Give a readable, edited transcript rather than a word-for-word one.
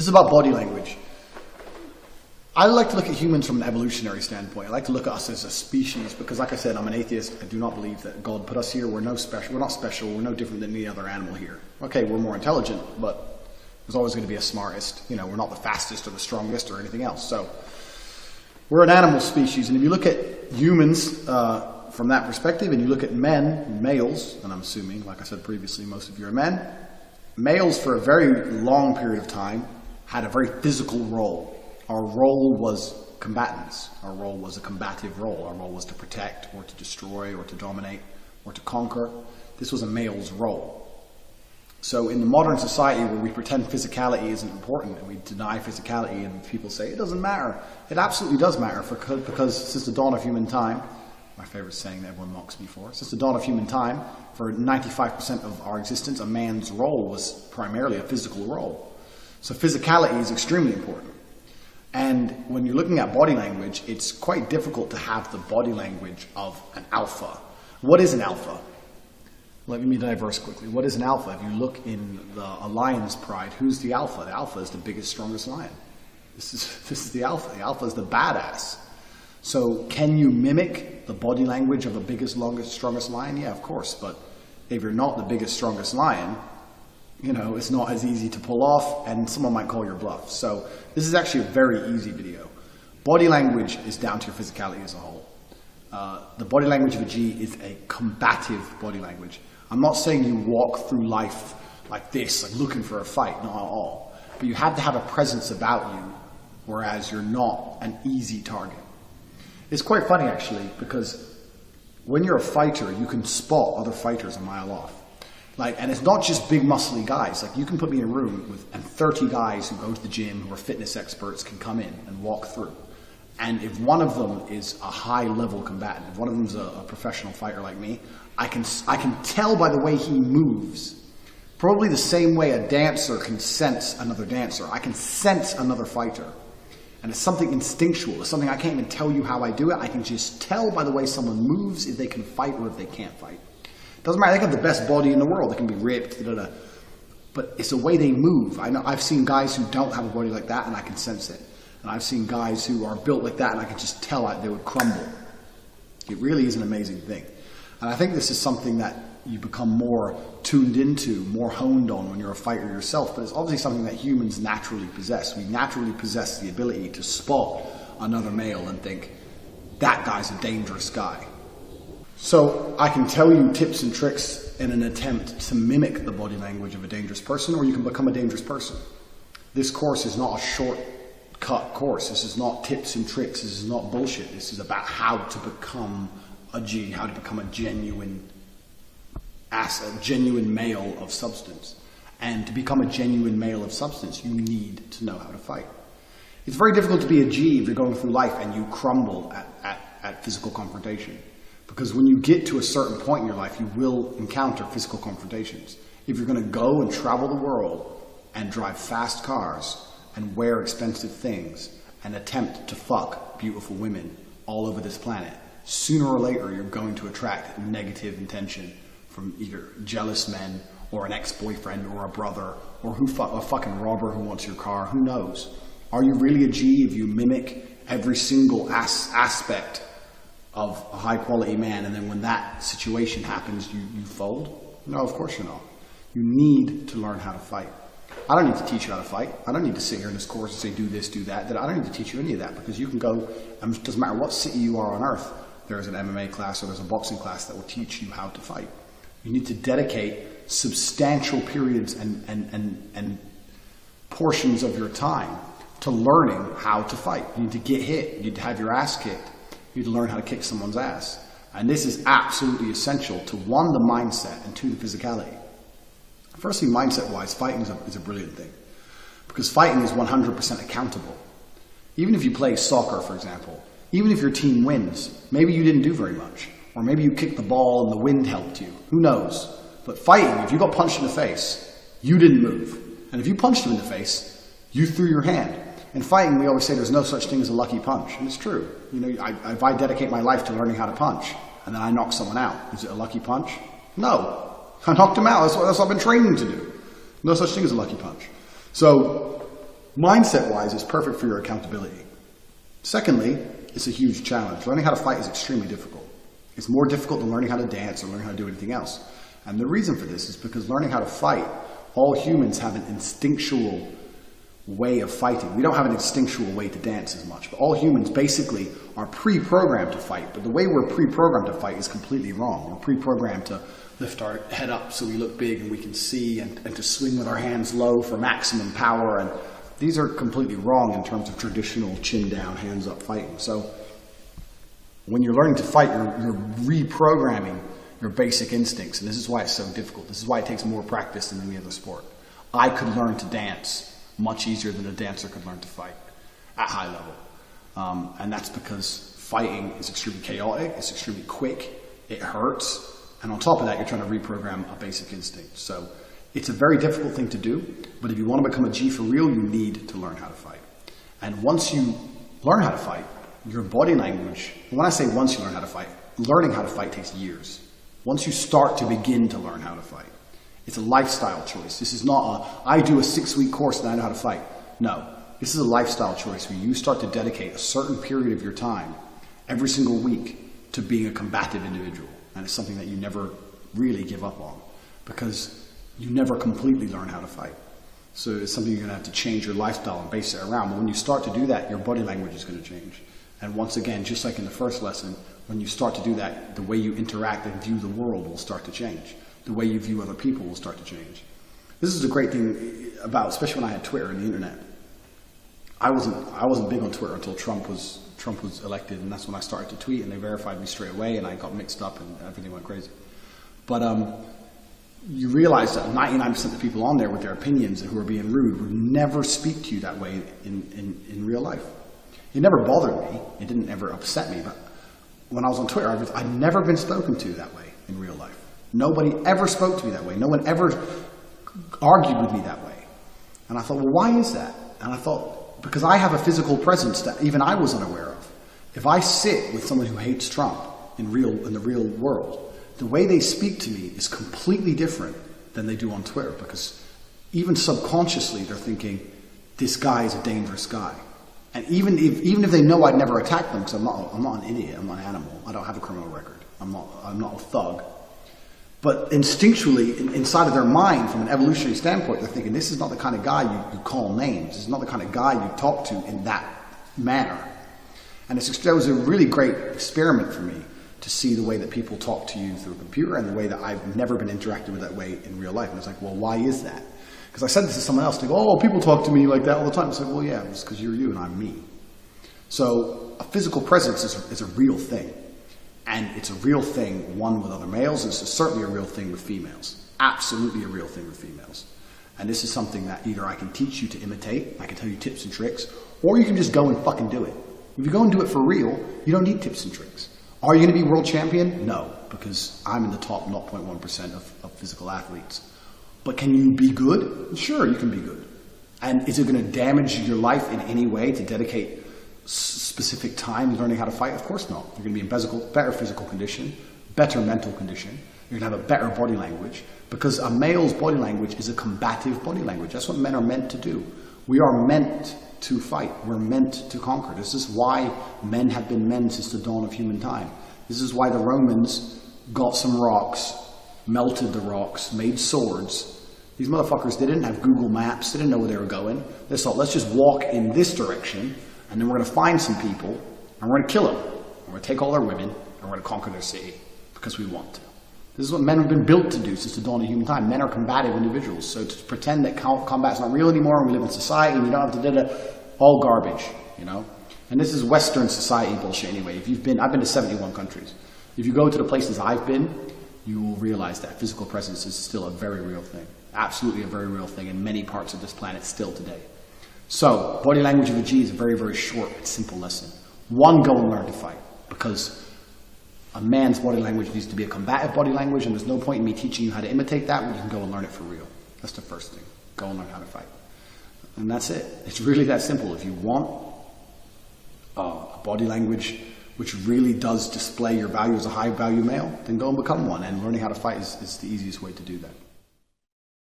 This is about body language. I like to look at humans from an evolutionary standpoint. I like to look at us as a species because, like I said, I'm an atheist. I do not believe that God put us here. We're not special. We're no different than any other animal here. Okay, we're more intelligent, but there's always going to be a smartest. You know, we're not the fastest or the strongest or anything else. So we're an animal species, and if you look at humans from that perspective, and you look at men, males, and I'm assuming, like I said previously, most of you are men. Males, for a very long period of time, had a very physical role. Our role was combatants. Our role was a combative role. Our role was to protect or to destroy or to dominate or to conquer. This was a male's role. So in the modern society where we pretend physicality isn't important and we deny physicality and people say it doesn't matter, it absolutely does matter because since the dawn of human time, my favorite saying that everyone mocks me for, since the dawn of human time, for 95% of our existence, a man's role was primarily a physical role. So physicality is extremely important. And when you're looking at body language, it's quite difficult to have the body language of an alpha. What is an alpha? Let me diverse quickly. What is an alpha? If you look in a lion's pride, who's the alpha? The alpha is the biggest, strongest lion. This is the alpha. The alpha is the badass. So can you mimic the body language of the biggest, longest, strongest lion? Yeah, of course. But if you're not the biggest, strongest lion, you know, it's not as easy to pull off, and someone might call your bluff. So this is actually a very easy video. Body language is down to your physicality as a whole. The body language of a G is a combative body language. I'm not saying you walk through life like this, like looking for a fight, not at all. But you have to have a presence about you, whereas you're not an easy target. It's quite funny, actually, because when you're a fighter, you can spot other fighters a mile off. And it's not just big muscly guys. Like, you can put me in a room and 30 guys who go to the gym, who are fitness experts, can come in and walk through. And if one of them is a high-level combatant, if one of them is a professional fighter like me, I can tell by the way he moves, probably the same way a dancer can sense another dancer. I can sense another fighter. And it's something instinctual. It's something I can't even tell you how I do it. I can just tell by the way someone moves if they can fight or if they can't fight. Doesn't matter, they can have the best body in the world, they can be ripped, but it's the way they move. I've seen guys who don't have a body like that and I can sense it. And I've seen guys who are built like that and I can just tell they would crumble. It really is an amazing thing. And I think this is something that you become more tuned into, more honed on when you're a fighter yourself, but it's obviously something that humans naturally possess. We naturally possess the ability to spot another male and think, that guy's a dangerous guy. So I can tell you tips and tricks in an attempt to mimic the body language of a dangerous person, or you can become a dangerous person. This course is not a shortcut course. This is not tips and tricks. This is not bullshit. This is about how to become a G, how to become a genuine male of substance. And to become a genuine male of substance, you need to know how to fight. It's very difficult to be a G if you're going through life and you crumble at physical confrontation. Because when you get to a certain point in your life, you will encounter physical confrontations. If you're going to go and travel the world and drive fast cars and wear expensive things and attempt to fuck beautiful women all over this planet, sooner or later you're going to attract negative intention from either jealous men or an ex-boyfriend or a brother or a fucking robber who wants your car. Who knows? Are you really a G if you mimic every single aspect of a high-quality man, and then when that situation happens, you fold? No, of course you're not. You need to learn how to fight. I don't need to teach you how to fight. I don't need to sit here in this course and say, do this, do that. I don't need to teach you any of that, because you can go, and it doesn't matter what city you are on earth, there's an MMA class or there's a boxing class that will teach you how to fight. You need to dedicate substantial periods and portions of your time to learning how to fight. You need to get hit. You need to have your ass kicked. You need to learn how to kick someone's ass. And this is absolutely essential to, one, the mindset, and two, the physicality. Firstly, mindset-wise, fighting is a brilliant thing. Because fighting is 100% accountable. Even if you play soccer, for example, even if your team wins, maybe you didn't do very much. Or maybe you kicked the ball and the wind helped you. Who knows? But fighting, if you got punched in the face, you didn't move. And if you punched him in the face, you threw your hand. In fighting, we always say there's no such thing as a lucky punch. And it's true. You know, if I dedicate my life to learning how to punch, and then I knock someone out, is it a lucky punch? No. I knocked him out. That's what I've been training to do. No such thing as a lucky punch. So mindset-wise, it's perfect for your accountability. Secondly, it's a huge challenge. Learning how to fight is extremely difficult. It's more difficult than learning how to dance or learning how to do anything else. And the reason for this is because learning how to fight, all humans have an instinctual way of fighting. We don't have an instinctual way to dance as much, but all humans basically are pre-programmed to fight. But the way we're pre-programmed to fight is completely wrong. We're pre-programmed to lift our head up so we look big and we can see, and to swing with our hands low for maximum power. And these are completely wrong in terms of traditional chin down, hands up fighting. So when you're learning to fight, you're reprogramming your basic instincts. And this is why it's so difficult. This is why it takes more practice than any other sport. I could learn to dance much easier than a dancer could learn to fight at high level. And that's because fighting is extremely chaotic, it's extremely quick, it hurts, and on top of that, you're trying to reprogram a basic instinct. So it's a very difficult thing to do, but if you want to become a G for real, you need to learn how to fight. And once you learn how to fight, your body language, when I say once you learn how to fight, learning how to fight takes years. Once you start to begin to learn how to fight, it's a lifestyle choice. This is not I do a 6-week course and I know how to fight. No, this is a lifestyle choice where you start to dedicate a certain period of your time every single week to being a combative individual. And it's something that you never really give up on because you never completely learn how to fight. So it's something you're going to have to change your lifestyle and base it around. But when you start to do that, your body language is going to change. And once again, just like in the first lesson, when you start to do that, the way you interact and view the world will start to change. The way you view other people will start to change. This is a great thing about, especially when I had Twitter and the internet. I wasn't big on Twitter until Trump was elected, and that's when I started to tweet, and they verified me straight away, and I got mixed up, and everything went crazy. But you realize that 99% of the people on there with their opinions and who are being rude would never speak to you that way in real life. It never bothered me. It didn't ever upset me. But when I was on Twitter, I'd never been spoken to that way in real life. Nobody ever spoke to me that way. No one ever argued with me that way. And I thought, well, why is that? And I thought, because I have a physical presence that even I was unaware of. If I sit with someone who hates Trump in the real world, the way they speak to me is completely different than they do on Twitter, because even subconsciously they're thinking, this guy is a dangerous guy. And even if they know I'd never attack them, because I'm not an idiot, I'm not an animal, I don't have a criminal record, I'm not a thug. But instinctually, inside of their mind, from an evolutionary standpoint, they're thinking, this is not the kind of guy you call names. This is not the kind of guy you talk to in that manner. And that was a really great experiment for me to see the way that people talk to you through a computer and the way that I've never been interacted with that way in real life. And it's like, well, why is that? Because I said this to someone else, they go, oh, people talk to me like that all the time. It's like, well, yeah, it's because you're you and I'm me. So a physical presence is a real thing. And it's a real thing, one, with other males. It's certainly a real thing with females. Absolutely a real thing with females. And this is something that either I can teach you to imitate, I can tell you tips and tricks, or you can just go and fucking do it. If you go and do it for real, you don't need tips and tricks. Are you going to be world champion? No, because I'm in the top 0.1% of physical athletes. But can you be good? Sure, you can be good. And is it going to damage your life in any way to dedicate specific time learning how to fight? Of course not. You're going to be in better physical condition, better mental condition. You're going to have a better body language, because a male's body language is a combative body language. That's what men are meant to do. We are meant to fight. We're meant to conquer. This is why men have been men since the dawn of human time. This is why the Romans got some rocks, melted the rocks, made swords. These motherfuckers, they didn't have Google Maps. They didn't know where they were going. They thought, let's just walk in this direction, and then we're going to find some people, and we're going to kill them. We're going to take all their women, and we're going to conquer their city, because we want to. This is what men have been built to do since the dawn of human time. Men are combative individuals. So to pretend that combat's not real anymore, and we live in society, and you don't have to do that, all garbage, you know? And this is Western society bullshit anyway. I've been to 71 countries. If you go to the places I've been, you will realize that physical presence is still a very real thing. Absolutely a very real thing in many parts of this planet still today. So, body language of a G is a very, very short and simple lesson. One, go and learn to fight, because a man's body language needs to be a combative body language, and there's no point in me teaching you how to imitate that when you can go and learn it for real. That's the first thing. Go and learn how to fight. And that's it. It's really that simple. If you want a body language which really does display your value as a high value male, then go and become one. And learning how to fight is the easiest way to do that.